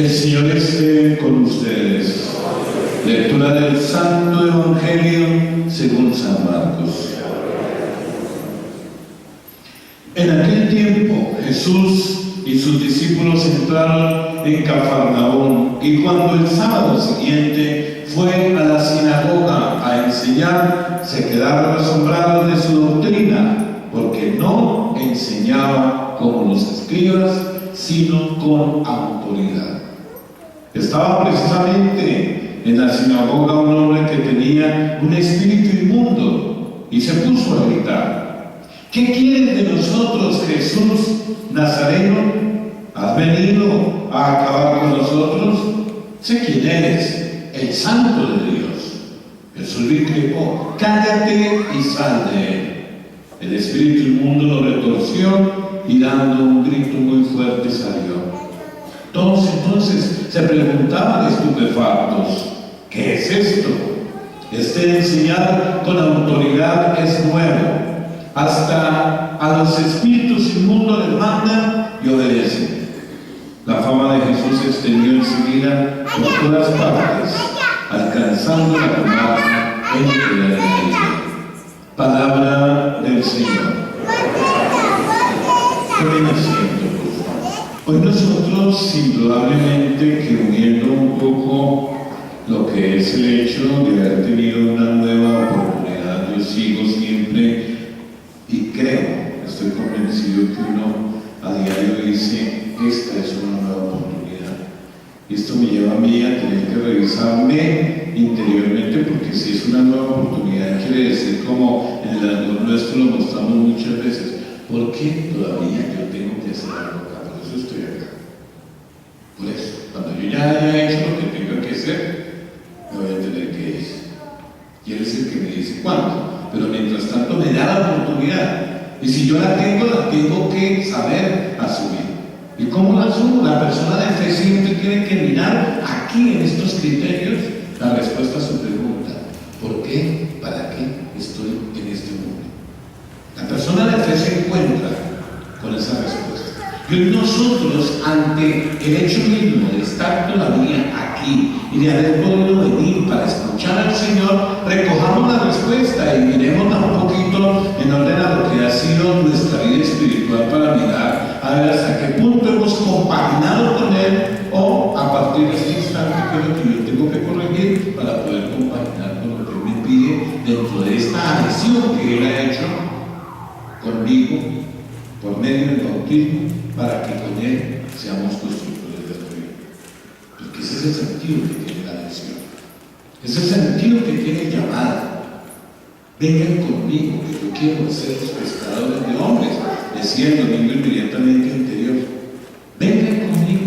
El Señor esté con ustedes. Lectura del Santo Evangelio según San Marcos. En aquel tiempo Jesús y sus discípulos entraron en Cafarnaúm, y cuando el sábado siguiente fue a la sinagoga a enseñar, se quedaron asombrados de su doctrina, porque no enseñaba como los escribas, sino con autoridad. Estaba precisamente en la sinagoga un hombre que tenía un espíritu inmundo y se puso a gritar: ¿qué quieres de nosotros, Jesús Nazareno? ¿Has venido a acabar con nosotros? Sé quién eres, el Santo de Dios. Jesús le increpó: cállate y sal de él. El espíritu inmundo lo retorció y dando un grito muy fuerte salió. Todos entonces se preguntaban estupefactos: ¿qué es esto? Este enseñar con autoridad es nuevo. Hasta a los espíritus inmundos les manda y obedecen. La fama de Jesús se extendió enseguida por todas partes, alcanzando la comarca entera de Galilea. Palabra del Señor. Tomen asiento, por favor. Hoy nosotros, indudablemente, que uniendo un poco lo que es el hecho de haber tenido una nueva oportunidad, yo sigo siempre y creo, estoy convencido que uno a diario dice: esta es una nueva oportunidad. Y esto me lleva a mí a tener que revisarme interiormente, porque si es una nueva oportunidad, quiere decir, como en el amor nuestro lo mostramos muchas veces: ¿por qué todavía yo tengo que hacer algo acá? Por eso estoy acá. Por eso, cuando yo ya haya hecho lo que tengo que hacer, me voy a tener que ir. Y él es el que me dice cuándo, pero mientras tanto me da la oportunidad. Y si yo la tengo que saber asumir. ¿Y cómo la asumo? La persona de fe siempre tiene que mirar aquí, en estos criterios, la respuesta a su pregunta: ¿por qué? ¿Para qué estoy en este mundo? La persona de fe se encuentra con esa respuesta. Y hoy nosotros, ante el hecho mismo de estar todavía aquí y de haber podido venir para escuchar al Señor, recojamos la respuesta y miremosla un poquito en orden a lo que ha sido nuestra vida espiritual, para mirar a ver hasta qué punto hemos compaginado con Él, o a partir de este instante qué es lo que yo tengo que corregir para poder compaginar con lo que Él me pide dentro de esta adhesión que Él ha hecho conmigo por medio del bautismo, para que con Él seamos constructores del reino. Porque ese es el sentido que tiene la adhesión, ese es el sentido que tiene el llamado. Vengan conmigo, que yo quiero ser los pescadores de hombres, decía el domingo inmediatamente anterior. Vengan conmigo,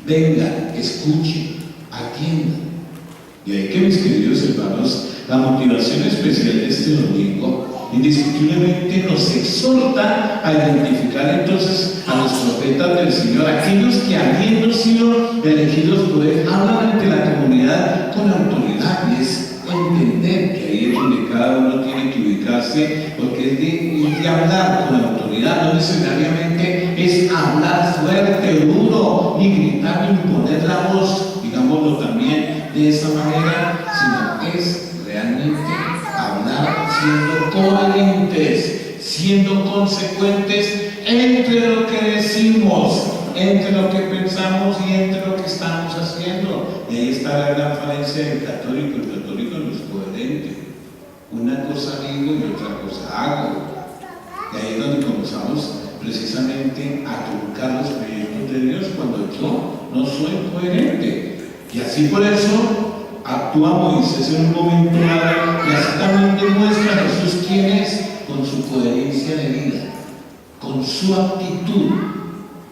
vengan, escuchen, atiendan. Y ahí que, mis queridos hermanos, la motivación especial de este domingo indiscutiblemente nos exhorta a identificar entonces a los profetas del Señor, aquellos que, habiendo sido elegidos por Él, hablan ante la comunidad con autoridad. Y es entender que ahí es donde cada uno tiene que ubicarse, porque es de hablar con autoridad. No necesariamente es hablar fuerte, duro, ni gritar, ni imponer la voz, digámoslo también de esa manera, sino es realmente hablar siendo coherentes, siendo consecuentes entre lo que decimos, entre lo que pensamos y entre lo que estamos haciendo. Y ahí está la gran falencia del católico. El católico no es coherente. Una cosa digo y otra cosa hago. Y ahí es donde comenzamos precisamente a truncar los proyectos de Dios, cuando yo no soy coherente. Y así por eso actúa Moisés en un momento dado, y así también demuestra a Jesús quién es, con su coherencia de vida, con su actitud.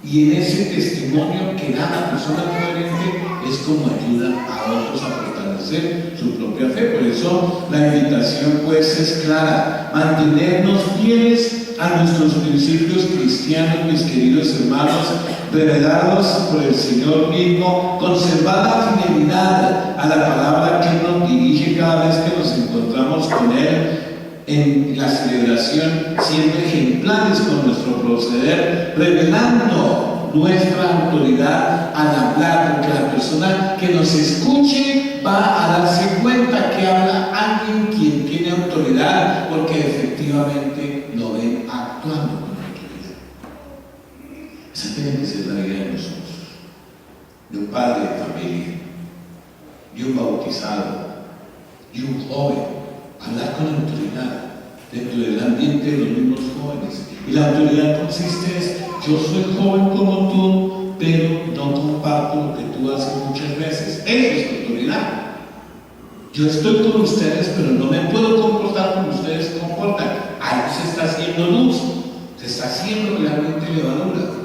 Y en ese testimonio que da la persona coherente es como ayuda a otros a fortalecer su propia fe. Por eso la invitación pues es clara: mantenernos fieles a nuestros principios cristianos, mis queridos hermanos, revelados por el Señor mismo, conservar la fidelidad a la palabra que Él nos dirige cada vez que nos encontramos con Él en la celebración, siendo ejemplares con nuestro proceder, revelando nuestra autoridad al hablar que nos escuche va a darse cuenta que habla alguien quien tiene autoridad, porque efectivamente lo ven actuando con autoridad. Esa tiene que ser la vida de nosotros, de un padre de familia, de un bautizado, de un joven, hablar con autoridad dentro del ambiente de los mismos jóvenes. Y la autoridad consiste en: yo soy joven como tú, pero no comparto lo que tú haces muchas veces. Eso es autoridad. Yo estoy con ustedes, pero no me puedo comportar como ustedes se comportan. Ahí se está haciendo luz, se está haciendo realmente levadura.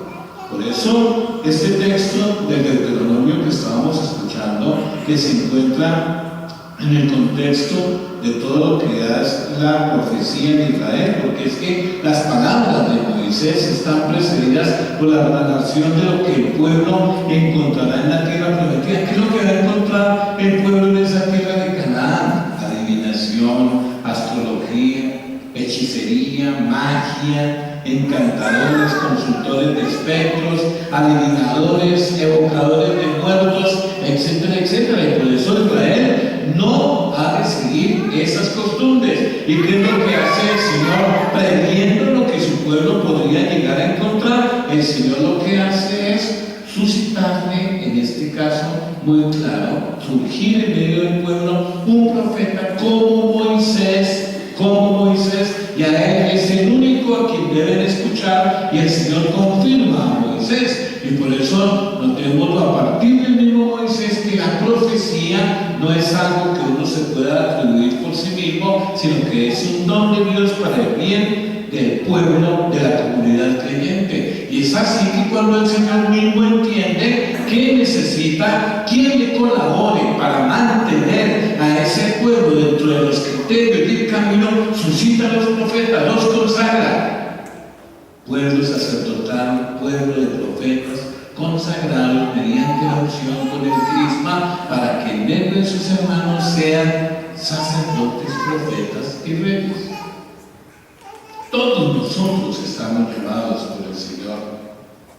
Por eso, este texto del Deuteronomio que estábamos escuchando, que se encuentra en el contexto de todo lo que es la profecía en Israel, porque es que las palabras de Moisés están precedidas por la narración de lo que el pueblo encontrará en la tierra prometida. ¿Qué es lo que va a encontrar el pueblo en esa tierra de Canaán? Adivinación, astrología, hechicería, magia, encantadores, consultores de espectros, adivinadores, evocadores de muertos, etcétera, etcétera. Y por eso Israel no ha de seguir esas costumbres. ¿Y qué es lo que hace el Señor? Previendo lo que su pueblo podría llegar a encontrar, el Señor lo que hace es suscitarle, en este caso muy claro, surgir en medio del pueblo un profeta como Moisés, y a él es el único a quien deben escuchar, y el Señor confirma a Moisés. Y por eso notemos a partir del mismo Moisés que la profecía no es algo que uno se pueda atribuir por sí mismo, sino que es un don de Dios para el bien del pueblo, de la comunidad creyente. Y es así que cuando el Señor mismo entiende que necesita quien le colabore para mantener a ese pueblo dentro de los criterios y el camino, suscita a los profetas, los consagra. Pueblo sacerdotal, pueblo de profetas, consagrados mediante la unción con el crisma, para que en medio de sus hermanos sean sacerdotes, profetas y reyes. Todos nosotros estamos llamados por el Señor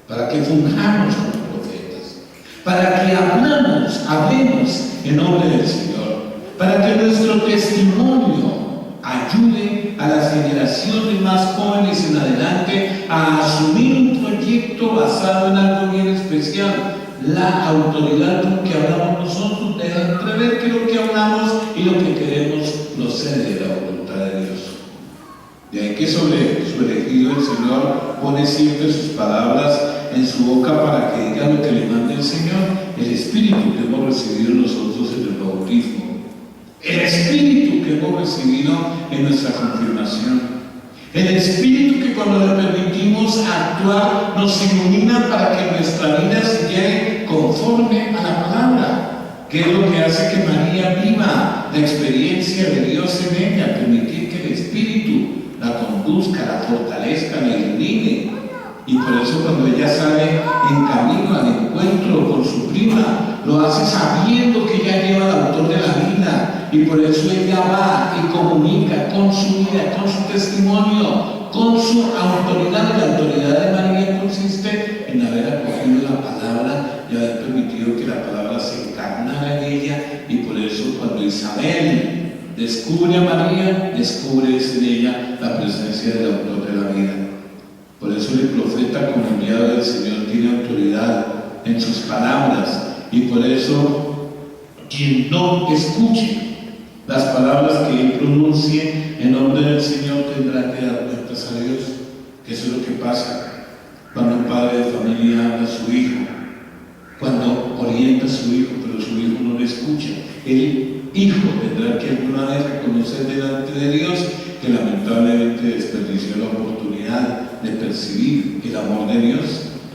para que fungamos como profetas, para que hablemos en nombre del Señor, para que nuestro testimonio ayude a las generaciones más jóvenes en adelante a asumir un proyecto basado en algo bien especial. La autoridad con que hablamos nosotros deja entrever que lo que hablamos y lo que queremos procede de la voluntad de Dios. De ahí que sobre su elegido el Señor pone siempre sus palabras en su boca para que diga lo que le manda el Señor, el Espíritu que hemos recibido nosotros en el bautismo, el Espíritu que hemos recibido en nuestra confirmación, el Espíritu que cuando le permitimos actuar nos ilumina para que nuestra vida se lleve conforme a la palabra, que es lo que hace que María viva la experiencia de Dios en ella, permitir que el Espíritu la conduzca, la fortalezca, la ilumine. Y por eso cuando ella sale en camino al encuentro con su prima, lo hace sabiendo que ella lleva al autor de la vida, y por eso ella va y comunica con su vida, con su testimonio, con su autoridad. Y la autoridad de María consiste en haber acogido la palabra y haber permitido que la palabra se encarnara en ella. Y por eso cuando Isabel descubre a María, descubre en ella la presencia del autor de la vida. Por eso el profeta, como enviado del Señor, tiene autoridad en sus palabras, y por eso quien no escuche las palabras que él pronuncie en nombre del Señor tendrá que dar cuentas a Dios. Que eso es lo que pasa cuando un padre de familia habla a su hijo, cuando orienta a su hijo, pero su hijo no le escucha. El hijo tendrá que alguna vez reconocer delante de Dios que lamentablemente desperdició la oportunidad de percibir el amor de Dios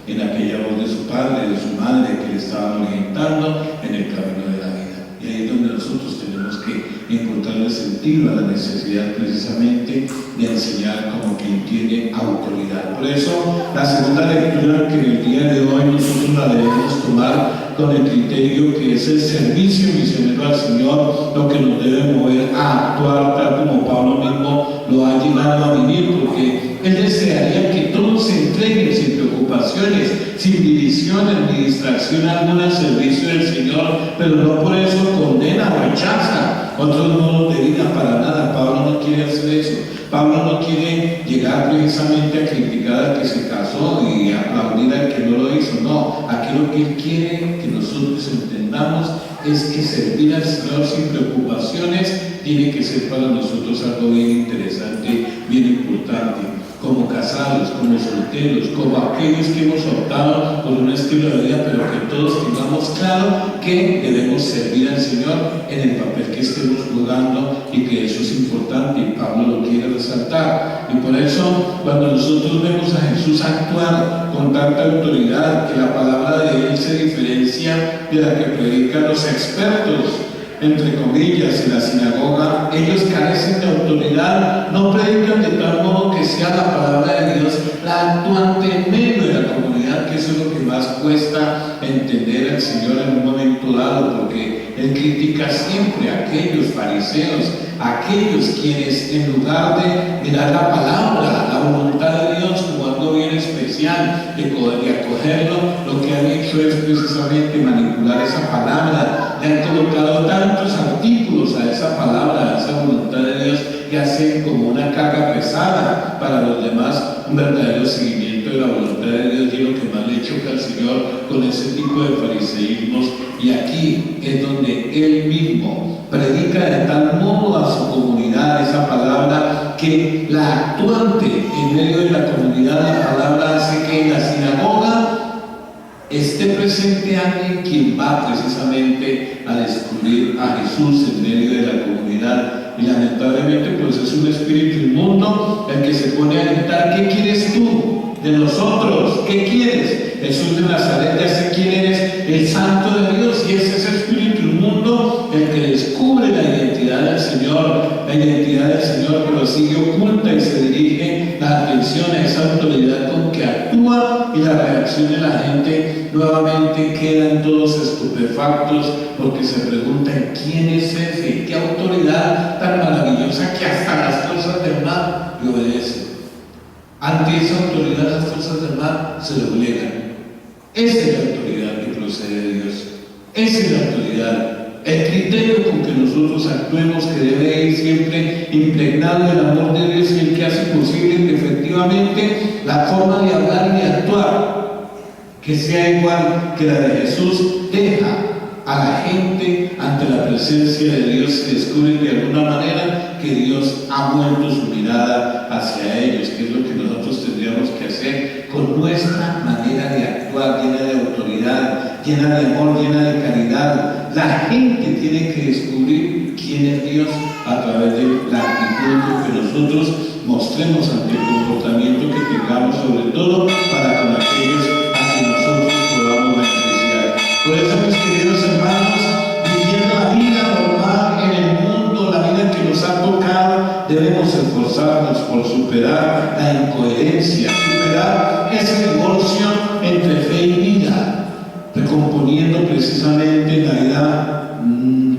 en aquella voz de su padre, de su madre, que le estaban orientando en el camino de la vida. Y ahí es donde nosotros tenemos que encontrarle sentido a la necesidad precisamente de enseñar como quien tiene autoridad. Por eso la segunda lectura que el día de hoy nosotros la debemos tomar con el criterio que es el servicio misionero al Señor, lo que nos debe mover a actuar tal como Pablo mismo lo ha llegado a vivir, porque Él desearía que todos se entreguen sin preocupaciones, sin divisiones ni distracción alguna al servicio del Señor, pero no por eso condena o rechaza otros modos de vida, para nada. Pablo no quiere hacer eso. Pablo no quiere llegar precisamente a criticar al que se casó y aplaudir al que no lo hizo. No, aquí lo que él quiere que nosotros entendamos es que servir al Señor sin preocupaciones tiene que ser para nosotros algo bien interesante, bien importante. Como casados, como solteros, como aquellos que hemos optado por un estilo de vida, pero que todos tengamos claro que debemos servir al Señor en el papel que estemos jugando, y que eso es importante, y Pablo lo quiere resaltar. Y por eso, cuando nosotros vemos a Jesús actuar con tanta autoridad, que la palabra de Él se diferencia de la que predican los expertos, entre comillas, en la sinagoga, ellos carecen de autoridad, no predican de tal modo que sea la palabra de Dios la actuante en medio de la comunidad, que eso es lo que más cuesta entender al Señor en un momento dado, porque Él critica siempre a aquellos fariseos, a aquellos quienes, en lugar de mirar la palabra, la voluntad de Dios como algo bien especial, de acogerlo, lo que han hecho es precisamente manipular esa palabra. Le han colocado tantos artículos a esa palabra, a esa voluntad de Dios, que hacen como una carga pesada para los demás, un verdadero seguimiento de la voluntad de Dios. Y lo que más le choca al Señor con ese tipo de fariseísmos, y aquí es donde Él mismo predica de tal modo a su comunidad esa palabra, que la actuante en medio de la comunidad, la palabra hace que en la sinagoga esté presente alguien quien va precisamente a descubrir a Jesús en medio de la comunidad. Y lamentablemente pues es un espíritu inmundo el que se pone a gritar: ¿qué quieres tú de nosotros? ¿Qué quieres? Jesús de Nazaret, ya sé quién eres, el Santo de Dios. Y es ese espíritu inmundo el que descubre la identidad del Señor, pero sigue oculta, y se dirige la atención a esa autoridad con que actúa, y la reacción de la gente nuevamente quedan todos estupefactos, porque se preguntan: ¿quién es ese? ¿Qué autoridad tan maravillosa que hasta las cosas del mar le obedecen? Ante esa autoridad, las cosas del mar se doblegan. Esa es la autoridad que procede de Dios. Esa es la autoridad. El criterio con que nosotros actuemos, que debe ir siempre impregnado del amor de Dios, y el que hace posible que efectivamente la forma de hablar y de actuar, que sea igual que la de Jesús, deja a la gente ante la presencia de Dios, que descubren de alguna manera que Dios ha vuelto su mirada hacia ellos, que es lo que nosotros tendríamos que hacer con nuestra manera de actuar, llena de autoridad, llena de amor, llena de caridad. La gente tiene que descubrir quién es Dios a través de la actitud que nosotros mostremos ante el comportamiento que tengamos, sobre todo para con aquellos a quienes nosotros podamos beneficiar. Por eso, mis queridos hermanos, viviendo la vida normal en el mundo, la vida que nos ha tocado, debemos esforzarnos por superar la incoherencia, superar ese divorcio entre fe y vida, recomponiendo precisamente la vida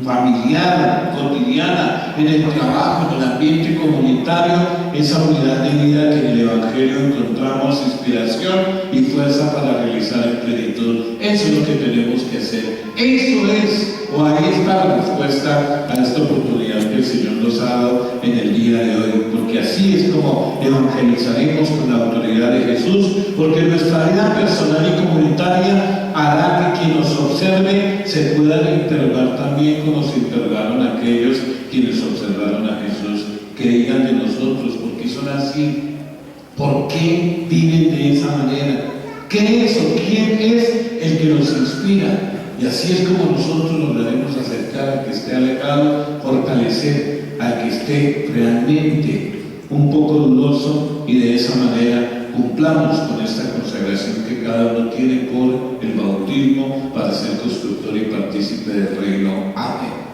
familiar, cotidiana, en el trabajo, en el ambiente comunitario, esa unidad de vida que en el Evangelio encontramos inspiración y fuerza para realizar en plenitud. Eso es lo que tenemos que hacer. Eso es, o ahí está la respuesta a esta oportunidad que el Señor nos ha dado en el día de hoy, porque así es como evangelizaremos con la autoridad de Jesús, porque nuestra vida personal y comunitaria hará que quien nos observe se pueda interrogar también como se interrogaron aquellos quienes observaron a Jesús, que digan de nosotros: ¿por qué son así? ¿Por qué viven de esa manera? ¿Qué es o quién es el que nos inspira? Y así es como nosotros lograremos acercar al que esté alejado, fortalecer al que esté realmente un poco dudoso, y de esa manera cumplamos con esta consagración que cada uno tiene por el bautismo, para ser constructor y partícipe del reino. Amén.